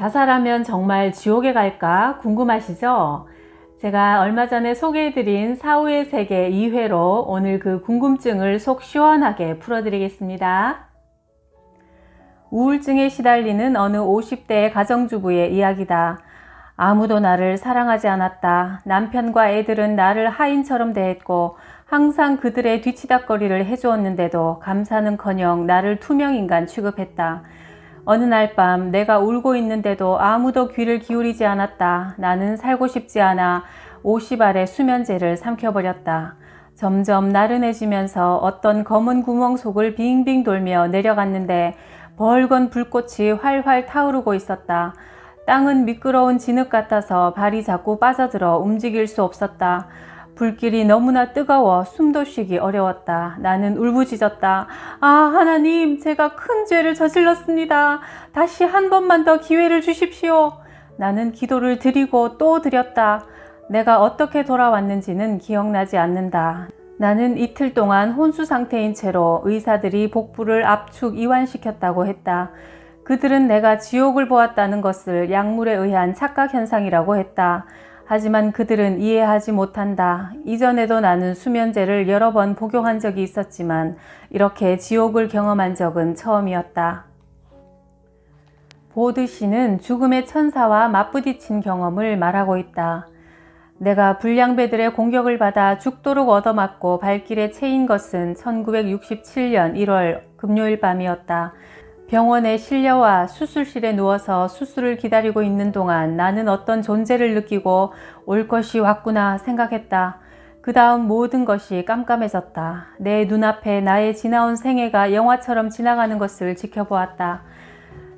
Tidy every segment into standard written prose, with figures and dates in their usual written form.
자살하면 정말 지옥에 갈까 궁금하시죠? 제가 얼마 전에 소개해드린 사후의 세계 2회로 오늘 그 궁금증을 속 시원하게 풀어드리겠습니다. 우울증에 시달리는 어느 50대의 가정주부의 이야기다. 아무도 나를 사랑하지 않았다. 남편과 애들은 나를 하인처럼 대했고 항상 그들의 뒤치다꺼리를 해주었는데도 감사는커녕 나를 투명인간 취급했다. 어느 날 밤 내가 울고 있는데도 아무도 귀를 기울이지 않았다. 나는 살고 싶지 않아 50알의 수면제를 삼켜버렸다. 점점 나른해지면서 어떤 검은 구멍 속을 빙빙 돌며 내려갔는데 벌건 불꽃이 활활 타오르고 있었다. 땅은 미끄러운 진흙 같아서 발이 자꾸 빠져들어 움직일 수 없었다. 불길이 너무나 뜨거워 숨도 쉬기 어려웠다. 나는 울부짖었다. 아, 하나님, 제가 큰 죄를 저질렀습니다. 다시 한 번만 더 기회를 주십시오. 나는 기도를 드리고 또 드렸다. 내가 어떻게 돌아왔는지는 기억나지 않는다. 나는 이틀 동안 혼수 상태인 채로 의사들이 복부를 압축 이완시켰다고 했다. 그들은 내가 지옥을 보았다는 것을 약물에 의한 착각 현상이라고 했다. 하지만 그들은 이해하지 못한다. 이전에도 나는 수면제를 여러 번 복용한 적이 있었지만 이렇게 지옥을 경험한 적은 처음이었다. 보드 씨는 죽음의 천사와 맞부딪힌 경험을 말하고 있다. 내가 불량배들의 공격을 받아 죽도록 얻어맞고 발길에 채인 것은 1967년 1월 금요일 밤이었다. 병원에 실려와 수술실에 누워서 수술을 기다리고 있는 동안 나는 어떤 존재를 느끼고 올 것이 왔구나 생각했다. 그 다음 모든 것이 깜깜해졌다. 내 눈앞에 나의 지나온 생애가 영화처럼 지나가는 것을 지켜보았다.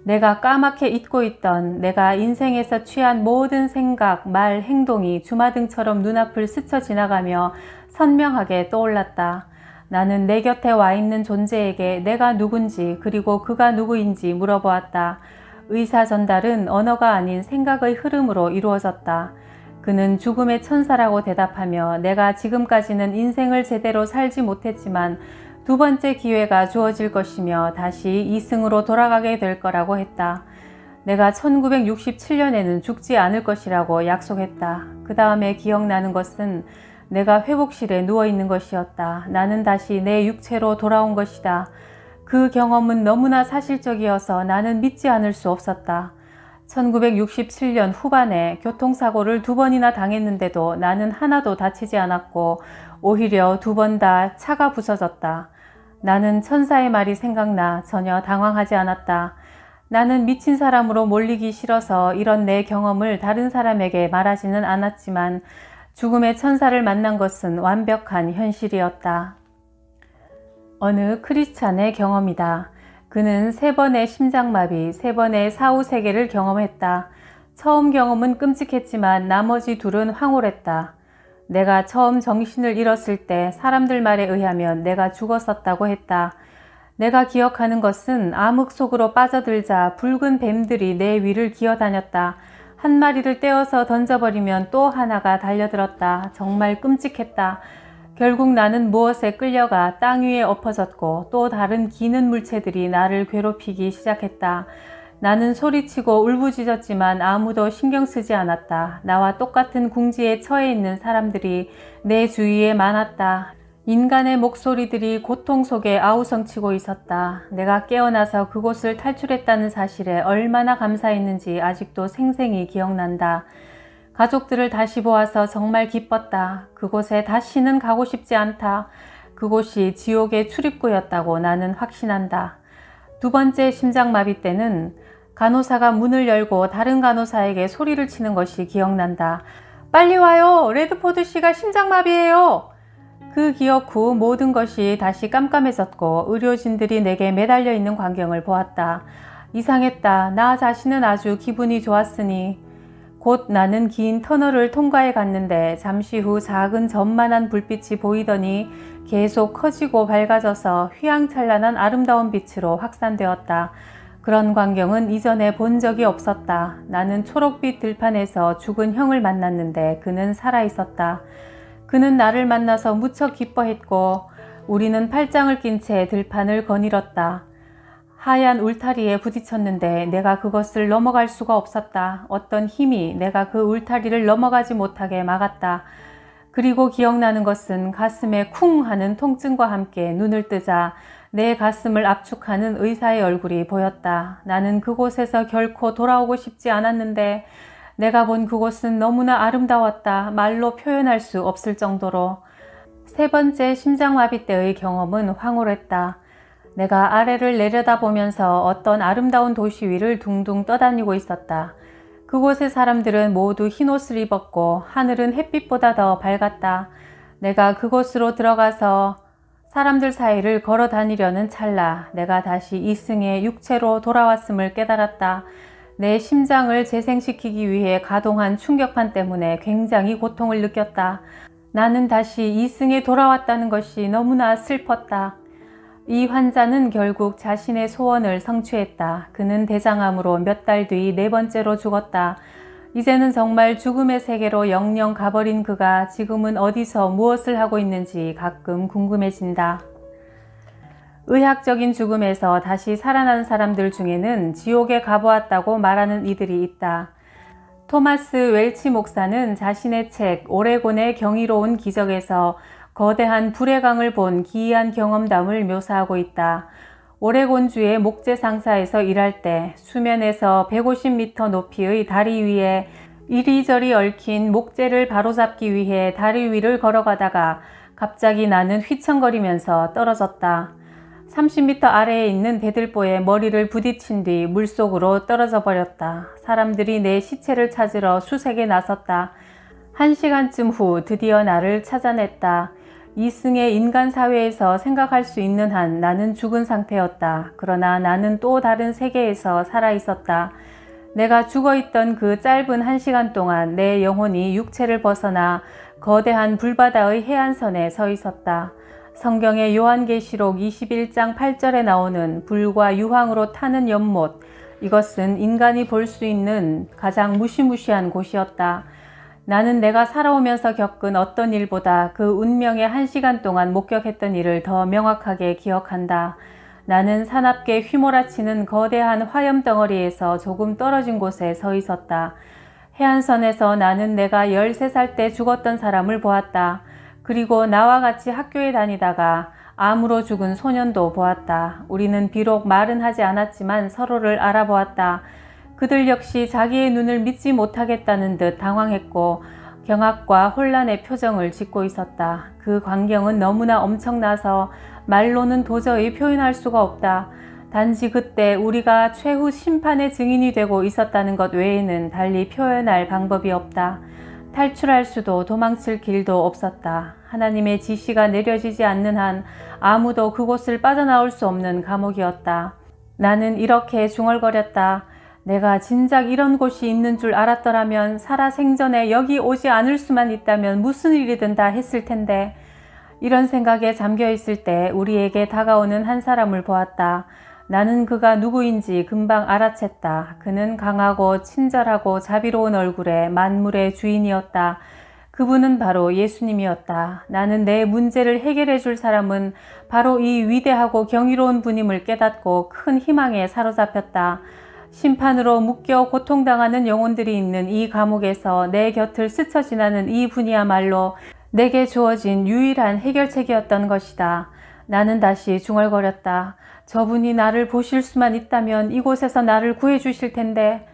내가 까맣게 잊고 있던 내가 인생에서 취한 모든 생각, 말, 행동이 주마등처럼 눈앞을 스쳐 지나가며 선명하게 떠올랐다. 나는 내 곁에 와 있는 존재에게 내가 누군지 그리고 그가 누구인지 물어보았다. 의사 전달은 언어가 아닌 생각의 흐름으로 이루어졌다. 그는 죽음의 천사라고 대답하며 내가 지금까지는 인생을 제대로 살지 못했지만 두 번째 기회가 주어질 것이며 다시 이승으로 돌아가게 될 거라고 했다. 내가 1967년에는 죽지 않을 것이라고 약속했다. 그 다음에 기억나는 것은 내가 회복실에 누워있는 것이었다. 나는 다시 내 육체로 돌아온 것이다. 그 경험은 너무나 사실적이어서 나는 믿지 않을 수 없었다. 1967년 후반에 교통사고를 2번이나 당했는데도 나는 하나도 다치지 않았고 오히려 2번 다 차가 부서졌다. 나는 천사의 말이 생각나 전혀 당황하지 않았다. 나는 미친 사람으로 몰리기 싫어서 이런 내 경험을 다른 사람에게 말하지는 않았지만 죽음의 천사를 만난 것은 완벽한 현실이었다. 어느 크리스찬의 경험이다. 그는 3번의 심장마비, 3번의 사후세계를 경험했다. 처음 경험은 끔찍했지만 나머지 2은 황홀했다. 내가 처음 정신을 잃었을 때 사람들 말에 의하면 내가 죽었었다고 했다. 내가 기억하는 것은 암흑 속으로 빠져들자 붉은 뱀들이 내 위를 기어다녔다. 한 마리를 떼어서 던져버리면 또 하나가 달려들었다. 정말 끔찍했다. 결국 나는 무엇에 끌려가 땅 위에 엎어졌고 또 다른 기는 물체들이 나를 괴롭히기 시작했다. 나는 소리치고 울부짖었지만 아무도 신경 쓰지 않았다. 나와 똑같은 궁지에 처해 있는 사람들이 내 주위에 많았다. 인간의 목소리들이 고통 속에 아우성치고 있었다. 내가 깨어나서 그곳을 탈출했다는 사실에 얼마나 감사했는지 아직도 생생히 기억난다. 가족들을 다시 보아서 정말 기뻤다. 그곳에 다시는 가고 싶지 않다. 그곳이 지옥의 출입구였다고 나는 확신한다. 2번째 심장마비 때는 간호사가 문을 열고 다른 간호사에게 소리를 치는 것이 기억난다. 빨리 와요. 레드포드 씨가 심장마비예요. 그 기억 후 모든 것이 다시 깜깜해졌고 의료진들이 내게 매달려 있는 광경을 보았다. 이상했다. 나 자신은 아주 기분이 좋았으니 곧 나는 긴 터널을 통과해 갔는데 잠시 후 작은 전만한 불빛이 보이더니 계속 커지고 밝아져서 휘황찬란한 아름다운 빛으로 확산되었다. 그런 광경은 이전에 본 적이 없었다. 나는 초록빛 들판에서 죽은 형을 만났는데 그는 살아있었다. 그는 나를 만나서 무척 기뻐했고 우리는 팔짱을 낀 채 들판을 거닐었다. 하얀 울타리에 부딪혔는데 내가 그것을 넘어갈 수가 없었다. 어떤 힘이 내가 그 울타리를 넘어가지 못하게 막았다. 그리고 기억나는 것은 가슴에 쿵 하는 통증과 함께 눈을 뜨자 내 가슴을 압축하는 의사의 얼굴이 보였다. 나는 그곳에서 결코 돌아오고 싶지 않았는데 내가 본 그곳은 너무나 아름다웠다. 말로 표현할 수 없을 정도로. 세 번째 심장마비 때의 경험은 황홀했다. 내가 아래를 내려다보면서 어떤 아름다운 도시 위를 둥둥 떠다니고 있었다. 그곳의 사람들은 모두 흰옷을 입었고 하늘은 햇빛보다 더 밝았다. 내가 그곳으로 들어가서 사람들 사이를 걸어 다니려는 찰나 내가 다시 이승의 육체로 돌아왔음을 깨달았다. 내 심장을 재생시키기 위해 가동한 충격판 때문에 굉장히 고통을 느꼈다. 나는 다시 이승에 돌아왔다는 것이 너무나 슬펐다. 이 환자는 결국 자신의 소원을 성취했다. 그는 대장암으로 몇 달 뒤 네 번째로 죽었다. 이제는 정말 죽음의 세계로 영영 가버린 그가 지금은 어디서 무엇을 하고 있는지 가끔 궁금해진다. 의학적인 죽음에서 다시 살아난 사람들 중에는 지옥에 가보았다고 말하는 이들이 있다. 토마스 웰치 목사는 자신의 책 오레곤의 경이로운 기적에서 거대한 불의 강을 본 기이한 경험담을 묘사하고 있다. 오레곤주의 목재 상사에서 일할 때 수면에서 150m 높이의 다리 위에 이리저리 얽힌 목재를 바로잡기 위해 다리 위를 걸어가다가 갑자기 나는 휘청거리면서 떨어졌다. 30m 아래에 있는 대들보에 머리를 부딪힌 뒤 물속으로 떨어져 버렸다. 사람들이 내 시체를 찾으러 수색에 나섰다. 1시간쯤 후 드디어 나를 찾아냈다. 이승의 인간 사회에서 생각할 수 있는 한 나는 죽은 상태였다. 그러나 나는 또 다른 세계에서 살아 있었다. 내가 죽어있던 그 짧은 1시간 동안 내 영혼이 육체를 벗어나 거대한 불바다의 해안선에 서 있었다. 성경의 요한계시록 21장 8절에 나오는 불과 유황으로 타는 연못, 이것은 인간이 볼 수 있는 가장 무시무시한 곳이었다. 나는 내가 살아오면서 겪은 어떤 일보다 그 운명의 1시간 동안 목격했던 일을 더 명확하게 기억한다. 나는 사납게 휘몰아치는 거대한 화염 덩어리에서 조금 떨어진 곳에 서 있었다. 해안선에서 나는 내가 13살 때 죽었던 사람을 보았다. 그리고 나와 같이 학교에 다니다가 암으로 죽은 소년도 보았다. 우리는 비록 말은 하지 않았지만 서로를 알아보았다. 그들 역시 자기의 눈을 믿지 못하겠다는 듯 당황했고 경악과 혼란의 표정을 짓고 있었다. 그 광경은 너무나 엄청나서 말로는 도저히 표현할 수가 없다. 단지 그때 우리가 최후 심판의 증인이 되고 있었다는 것 외에는 달리 표현할 방법이 없다. 탈출할 수도 도망칠 길도 없었다. 하나님의 지시가 내려지지 않는 한 아무도 그곳을 빠져나올 수 없는 감옥이었다. 나는 이렇게 중얼거렸다. 내가 진작 이런 곳이 있는 줄 알았더라면 살아생전에 여기 오지 않을 수만 있다면 무슨 일이든 다 했을 텐데. 이런 생각에 잠겨 있을 때 우리에게 다가오는 한 사람을 보았다. 나는 그가 누구인지 금방 알아챘다. 그는 강하고 친절하고 자비로운 얼굴의 만물의 주인이었다. 그분은 바로 예수님이었다. 나는 내 문제를 해결해 줄 사람은 바로 이 위대하고 경이로운 분임을 깨닫고 큰 희망에 사로잡혔다. 심판으로 묶여 고통당하는 영혼들이 있는 이 감옥에서 내 곁을 스쳐 지나는 이 분이야말로 내게 주어진 유일한 해결책이었던 것이다. 나는 다시 중얼거렸다. 저분이 나를 보실 수만 있다면 이곳에서 나를 구해주실 텐데.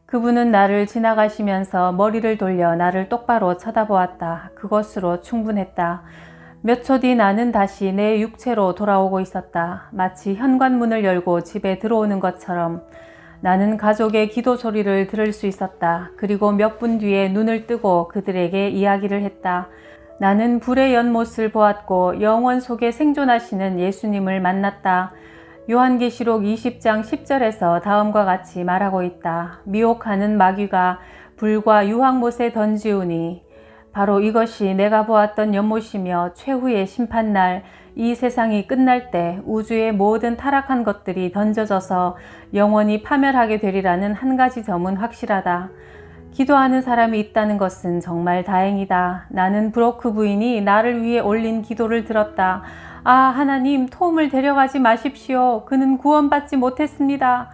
그분은 나를 지나가시면서 머리를 돌려 나를 똑바로 쳐다보았다. 그것으로 충분했다. 몇 초 뒤 나는 다시 내 육체로 돌아오고 있었다. 마치 현관문을 열고 집에 들어오는 것처럼. 나는 가족의 기도 소리를 들을 수 있었다. 그리고 몇 분 뒤에 눈을 뜨고 그들에게 이야기를 했다. 나는 불의 연못을 보았고 영원 속에 생존하시는 예수님을 만났다. 요한계시록 20장 10절에서 다음과 같이 말하고 있다. 미혹하는 마귀가 불과 유황못에 던지우니 바로 이것이 내가 보았던 연못이며 최후의 심판날 이 세상이 끝날 때 우주의 모든 타락한 것들이 던져져서 영원히 파멸하게 되리라는 한 가지 점은 확실하다. 기도하는 사람이 있다는 것은 정말 다행이다. 나는 브로크 부인이 나를 위해 올린 기도를 들었다. 아, 하나님, 톰을 데려가지 마십시오. 그는 구원받지 못했습니다.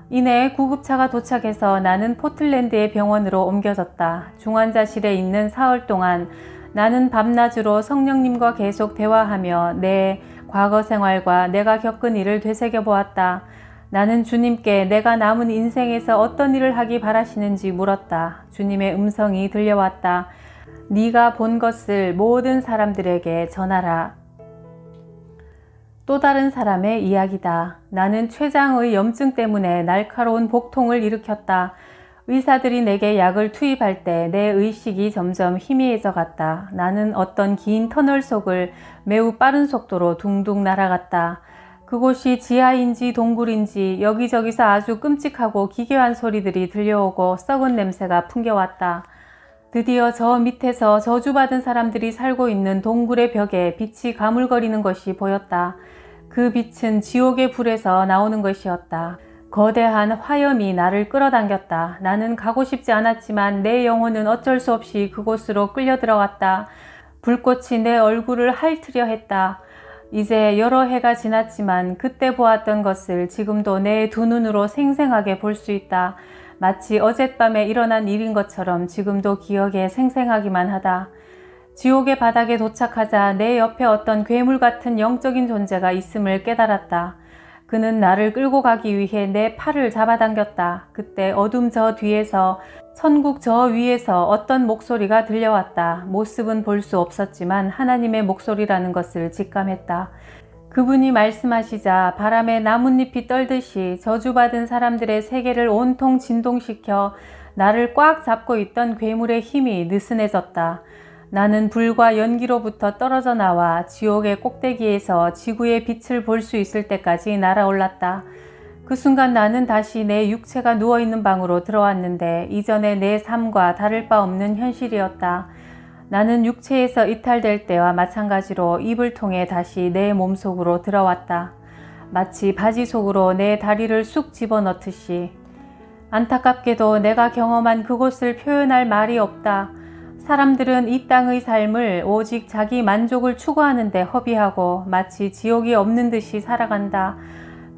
이내 구급차가 도착해서 나는 포틀랜드의 병원으로 옮겨졌다. 중환자실에 있는 사흘 동안 나는 밤낮으로 성령님과 계속 대화하며 내 과거 생활과 내가 겪은 일을 되새겨보았다. 나는 주님께 내가 남은 인생에서 어떤 일을 하기 바라시는지 물었다. 주님의 음성이 들려왔다. 네가 본 것을 모든 사람들에게 전하라. 또 다른 사람의 이야기다. 나는 췌장의 염증 때문에 날카로운 복통을 일으켰다. 의사들이 내게 약을 투입할 때 내 의식이 점점 희미해져 갔다. 나는 어떤 긴 터널 속을 매우 빠른 속도로 둥둥 날아갔다. 그곳이 지하인지 동굴인지 여기저기서 아주 끔찍하고 기괴한 소리들이 들려오고 썩은 냄새가 풍겨왔다. 드디어 저 밑에서 저주받은 사람들이 살고 있는 동굴의 벽에 빛이 가물거리는 것이 보였다. 그 빛은 지옥의 불에서 나오는 것이었다. 거대한 화염이 나를 끌어당겼다. 나는 가고 싶지 않았지만 내 영혼은 어쩔 수 없이 그곳으로 끌려 들어갔다. 불꽃이 내 얼굴을 핥으려 했다. 이제 여러 해가 지났지만 그때 보았던 것을 지금도 내 두 눈으로 생생하게 볼 수 있다. 마치 어젯밤에 일어난 일인 것처럼 지금도 기억에 생생하기만 하다. 지옥의 바닥에 도착하자 내 옆에 어떤 괴물 같은 영적인 존재가 있음을 깨달았다. 그는 나를 끌고 가기 위해 내 팔을 잡아당겼다. 그때 어둠 저 뒤에서, 천국 저 위에서 어떤 목소리가 들려왔다. 모습은 볼 수 없었지만 하나님의 목소리라는 것을 직감했다. 그분이 말씀하시자 바람에 나뭇잎이 떨듯이 저주받은 사람들의 세계를 온통 진동시켜 나를 꽉 잡고 있던 괴물의 힘이 느슨해졌다. 나는 불과 연기로부터 떨어져 나와 지옥의 꼭대기에서 지구의 빛을 볼 수 있을 때까지 날아올랐다. 그 순간 나는 다시 내 육체가 누워있는 방으로 들어왔는데 이전의 내 삶과 다를 바 없는 현실이었다. 나는 육체에서 이탈될 때와 마찬가지로 입을 통해 다시 내 몸속으로 들어왔다. 마치 바지 속으로 내 다리를 쑥 집어넣듯이. 안타깝게도 내가 경험한 그곳을 표현할 말이 없다. 사람들은 이 땅의 삶을 오직 자기 만족을 추구하는 데 허비하고 마치 지옥이 없는 듯이 살아간다.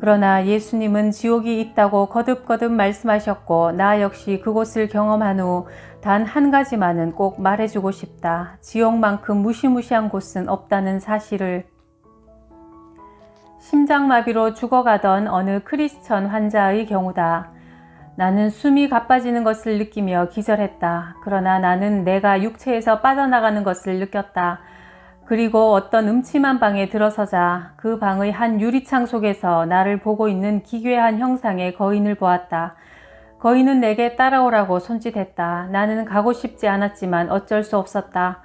그러나 예수님은 지옥이 있다고 거듭거듭 말씀하셨고 나 역시 그곳을 경험한 후 단 한 가지만은 꼭 말해주고 싶다. 지옥만큼 무시무시한 곳은 없다는 사실을. 심장마비로 죽어가던 어느 크리스천 환자의 경우다. 나는 숨이 가빠지는 것을 느끼며 기절했다. 그러나 나는 내가 육체에서 빠져나가는 것을 느꼈다. 그리고 어떤 음침한 방에 들어서자 그 방의 한 유리창 속에서 나를 보고 있는 기괴한 형상의 거인을 보았다. 거인은 내게 따라오라고 손짓했다. 나는 가고 싶지 않았지만 어쩔 수 없었다.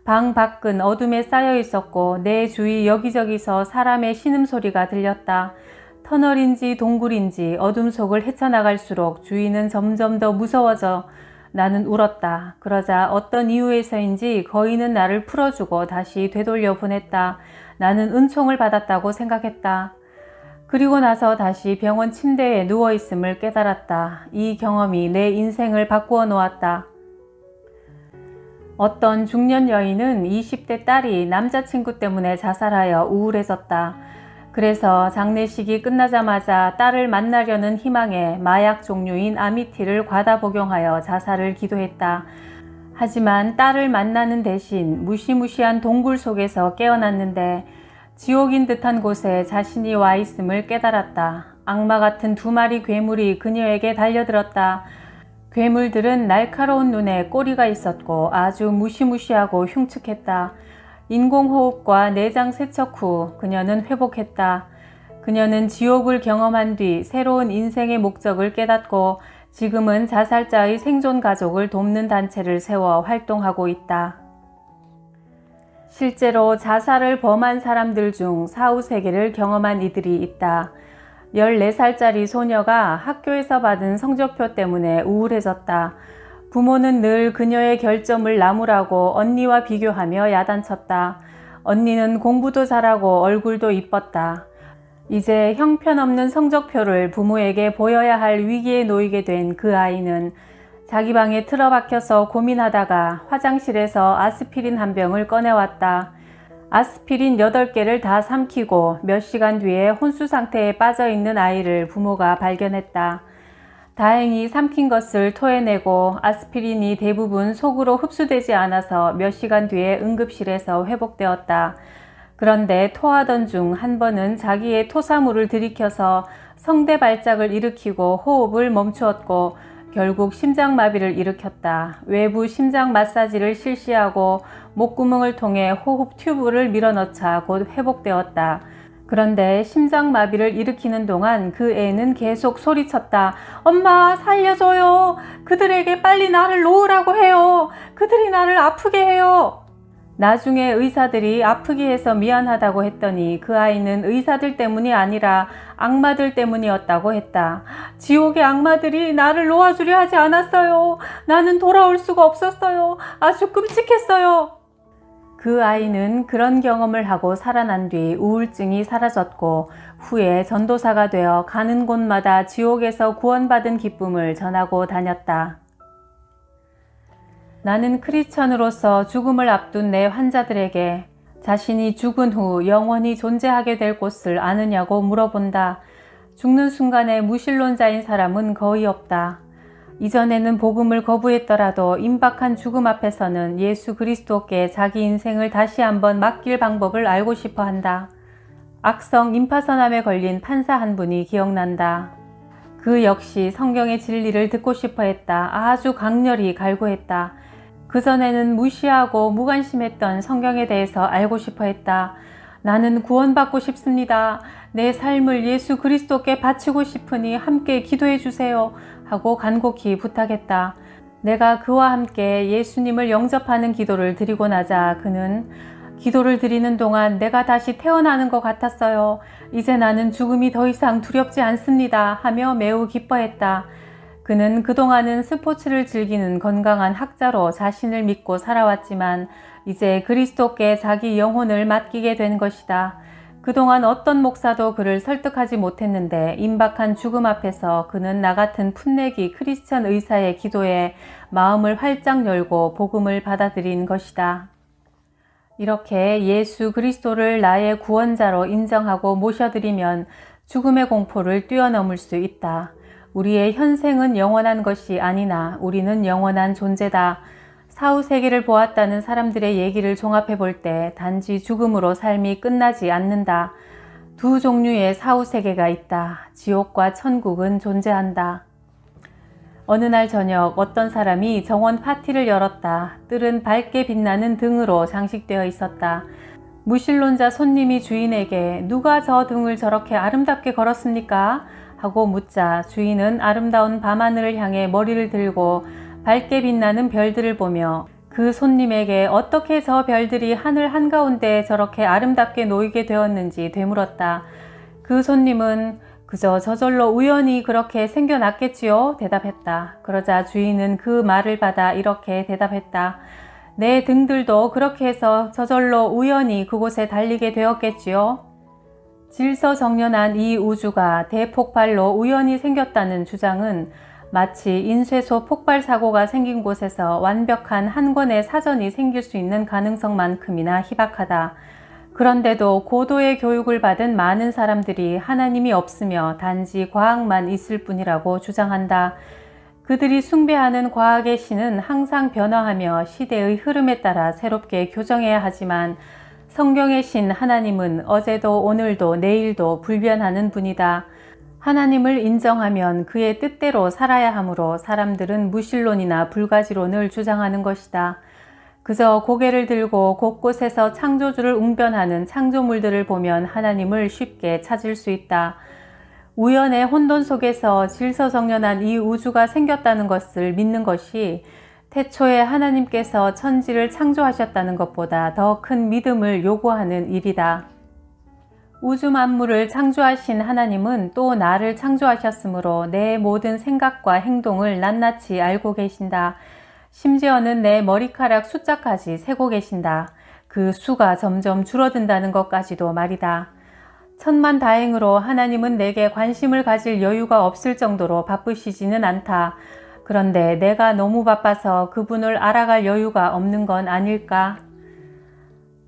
방 밖은 어둠에 쌓여 있었고 내 주위 여기저기서 사람의 신음소리가 들렸다. 터널인지 동굴인지 어둠 속을 헤쳐나갈수록 주위는 점점 더 무서워져 나는 울었다. 그러자 어떤 이유에서인지 거인은 나를 풀어주고 다시 되돌려 보냈다. 나는 은총을 받았다고 생각했다. 그리고 나서 다시 병원 침대에 누워있음을 깨달았다. 이 경험이 내 인생을 바꾸어 놓았다. 어떤 중년 여인은 20대 딸이 남자친구 때문에 자살하여 우울해졌다. 그래서 장례식이 끝나자마자 딸을 만나려는 희망에 마약 종류인 아미티를 과다 복용하여 자살을 기도했다. 하지만 딸을 만나는 대신 무시무시한 동굴 속에서 깨어났는데 지옥인 듯한 곳에 자신이 와 있음을 깨달았다. 악마 같은 두 마리 괴물이 그녀에게 달려들었다. 괴물들은 날카로운 눈에 꼬리가 있었고 아주 무시무시하고 흉측했다. 인공호흡과 내장 세척 후 그녀는 회복했다. 그녀는 지옥을 경험한 뒤 새로운 인생의 목적을 깨닫고 지금은 자살자의 생존 가족을 돕는 단체를 세워 활동하고 있다. 실제로 자살을 범한 사람들 중 사후세계를 경험한 이들이 있다. 14살짜리 소녀가 학교에서 받은 성적표 때문에 우울해졌다. 부모는 늘 그녀의 결점을 나무라고 언니와 비교하며 야단쳤다. 언니는 공부도 잘하고 얼굴도 이뻤다. 이제 형편없는 성적표를 부모에게 보여야 할 위기에 놓이게 된 그 아이는 자기 방에 틀어박혀서 고민하다가 화장실에서 아스피린 한 병을 꺼내왔다. 아스피린 8개를 다 삼키고 몇 시간 뒤에 혼수 상태에 빠져 있는 아이를 부모가 발견했다. 다행히 삼킨 것을 토해내고 아스피린이 대부분 속으로 흡수되지 않아서 몇 시간 뒤에 응급실에서 회복되었다. 그런데 토하던 중 한 번은 자기의 토사물을 들이켜서 성대 발작을 일으키고 호흡을 멈추었고 결국 심장마비를 일으켰다. 외부 심장 마사지를 실시하고 목구멍을 통해 호흡 튜브를 밀어넣자 곧 회복되었다. 그런데 심장마비를 일으키는 동안 그 애는 계속 소리쳤다. 엄마 살려줘요. 그들에게 빨리 나를 놓으라고 해요. 그들이 나를 아프게 해요. 나중에 의사들이 아프게 해서 미안하다고 했더니 그 아이는 의사들 때문이 아니라 악마들 때문이었다고 했다. 지옥의 악마들이 나를 놓아주려 하지 않았어요. 나는 돌아올 수가 없었어요. 아주 끔찍했어요. 그 아이는 그런 경험을 하고 살아난 뒤 우울증이 사라졌고 후에 전도사가 되어 가는 곳마다 지옥에서 구원받은 기쁨을 전하고 다녔다. 나는 크리스천으로서 죽음을 앞둔 내 환자들에게 자신이 죽은 후 영원히 존재하게 될 곳을 아느냐고 물어본다. 죽는 순간에 무신론자인 사람은 거의 없다. 이전에는 복음을 거부했더라도 임박한 죽음 앞에서는 예수 그리스도께 자기 인생을 다시 한번 맡길 방법을 알고 싶어 한다. 악성 임파선암에 걸린 판사 한 분이 기억난다. 그 역시 성경의 진리를 듣고 싶어 했다. 아주 강렬히 갈구했다. 그전에는 무시하고 무관심했던 성경에 대해서 알고 싶어 했다. 나는 구원받고 싶습니다. 내 삶을 예수 그리스도께 바치고 싶으니 함께 기도해 주세요. 하고 간곡히 부탁했다. 내가 그와 함께 예수님을 영접하는 기도를 드리고 나자 그는 기도를 드리는 동안 내가 다시 태어나는 것 같았어요. 이제 나는 죽음이 더 이상 두렵지 않습니다. 하며 매우 기뻐했다. 그는 그동안은 스포츠를 즐기는 건강한 학자로 자신을 믿고 살아왔지만 이제 그리스도께 자기 영혼을 맡기게 된 것이다. 그동안 어떤 목사도 그를 설득하지 못했는데 임박한 죽음 앞에서 그는 나 같은 풋내기 크리스천 의사의 기도에 마음을 활짝 열고 복음을 받아들인 것이다. 이렇게 예수 그리스도를 나의 구원자로 인정하고 모셔드리면 죽음의 공포를 뛰어넘을 수 있다. 우리의 현생은 영원한 것이 아니나 우리는 영원한 존재다. 사후세계를 보았다는 사람들의 얘기를 종합해 볼 때 단지 죽음으로 삶이 끝나지 않는다. 두 종류의 사후세계가 있다. 지옥과 천국은 존재한다. 어느 날 저녁 어떤 사람이 정원 파티를 열었다. 뜰은 밝게 빛나는 등으로 장식되어 있었다. 무신론자 손님이 주인에게 누가 저 등을 저렇게 아름답게 걸었습니까? 하고 묻자 주인은 아름다운 밤하늘을 향해 머리를 들고 밝게 빛나는 별들을 보며 그 손님에게 어떻게 저 별들이 하늘 한가운데 저렇게 아름답게 놓이게 되었는지 되물었다. 그 손님은 그저 저절로 우연히 그렇게 생겨났겠지요? 대답했다. 그러자 주인은 그 말을 받아 이렇게 대답했다. 내 등들도 그렇게 해서 저절로 우연히 그곳에 달리게 되었겠지요? 질서정연한 이 우주가 대폭발로 우연히 생겼다는 주장은 마치 인쇄소 폭발 사고가 생긴 곳에서 완벽한 한 권의 사전이 생길 수 있는 가능성만큼이나 희박하다. 그런데도 고도의 교육을 받은 많은 사람들이 하나님이 없으며 단지 과학만 있을 뿐이라고 주장한다. 그들이 숭배하는 과학의 신은 항상 변화하며 시대의 흐름에 따라 새롭게 교정해야 하지만 성경의 신 하나님은 어제도 오늘도 내일도 불변하는 분이다. 하나님을 인정하면 그의 뜻대로 살아야 하므로 사람들은 무신론이나 불가지론을 주장하는 것이다. 그저 고개를 들고 곳곳에서 창조주를 웅변하는 창조물들을 보면 하나님을 쉽게 찾을 수 있다. 우연의 혼돈 속에서 질서정연한 이 우주가 생겼다는 것을 믿는 것이 태초에 하나님께서 천지를 창조하셨다는 것보다 더 큰 믿음을 요구하는 일이다. 우주 만물을 창조하신 하나님은 또 나를 창조하셨으므로 내 모든 생각과 행동을 낱낱이 알고 계신다. 심지어는 내 머리카락 숫자까지 세고 계신다. 그 수가 점점 줄어든다는 것까지도 말이다. 천만다행으로 하나님은 내게 관심을 가질 여유가 없을 정도로 바쁘시지는 않다. 그런데 내가 너무 바빠서 그분을 알아갈 여유가 없는 건 아닐까?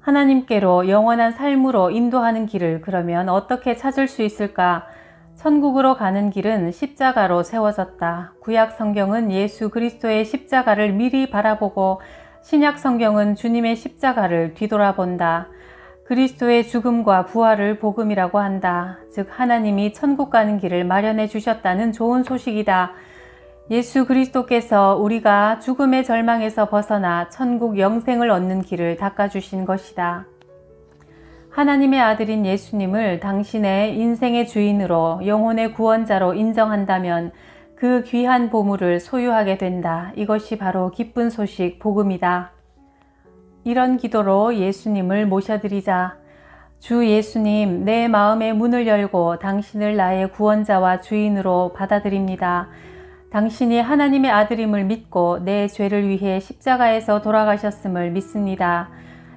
하나님께로 영원한 삶으로 인도하는 길을 그러면 어떻게 찾을 수 있을까? 천국으로 가는 길은 십자가로 세워졌다. 구약 성경은 예수 그리스도의 십자가를 미리 바라보고 신약 성경은 주님의 십자가를 뒤돌아본다. 그리스도의 죽음과 부활을 복음이라고 한다. 즉 하나님이 천국 가는 길을 마련해 주셨다는 좋은 소식이다. 예수 그리스도께서 우리가 죽음의 절망에서 벗어나 천국 영생을 얻는 길을 닦아주신 것이다. 하나님의 아들인 예수님을 당신의 인생의 주인으로 영혼의 구원자로 인정한다면 그 귀한 보물을 소유하게 된다. 이것이 바로 기쁜 소식 복음이다. 이런 기도로 예수님을 모셔드리자. 주 예수님, 내 마음의 문을 열고 당신을 나의 구원자와 주인으로 받아들입니다. 당신이 하나님의 아들임을 믿고 내 죄를 위해 십자가에서 돌아가셨음을 믿습니다.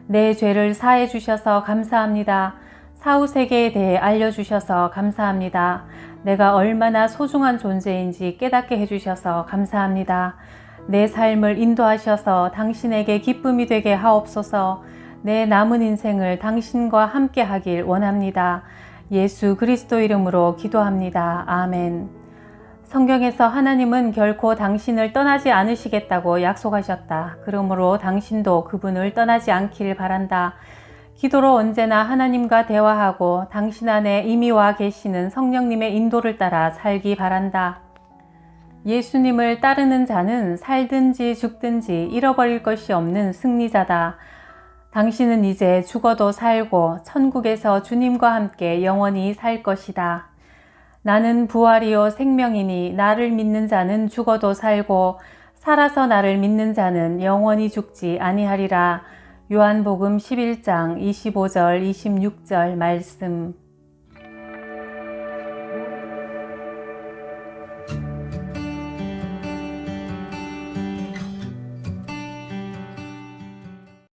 내 죄를 사해 주셔서 감사합니다. 사후 세계에 대해 알려주셔서 감사합니다. 내가 얼마나 소중한 존재인지 깨닫게 해주셔서 감사합니다. 내 삶을 인도하셔서 당신에게 기쁨이 되게 하옵소서. 내 남은 인생을 당신과 함께 하길 원합니다. 예수 그리스도 이름으로 기도합니다. 아멘. 성경에서 하나님은 결코 당신을 떠나지 않으시겠다고 약속하셨다. 그러므로 당신도 그분을 떠나지 않길 바란다. 기도로 언제나 하나님과 대화하고 당신 안에 이미 와 계시는 성령님의 인도를 따라 살기 바란다. 예수님을 따르는 자는 살든지 죽든지 잃어버릴 것이 없는 승리자다. 당신은 이제 죽어도 살고 천국에서 주님과 함께 영원히 살 것이다. 나는 부활이요 생명이니 나를 믿는 자는 죽어도 살고 살아서 나를 믿는 자는 영원히 죽지 아니하리라. 요한복음 11장 25절 26절 말씀.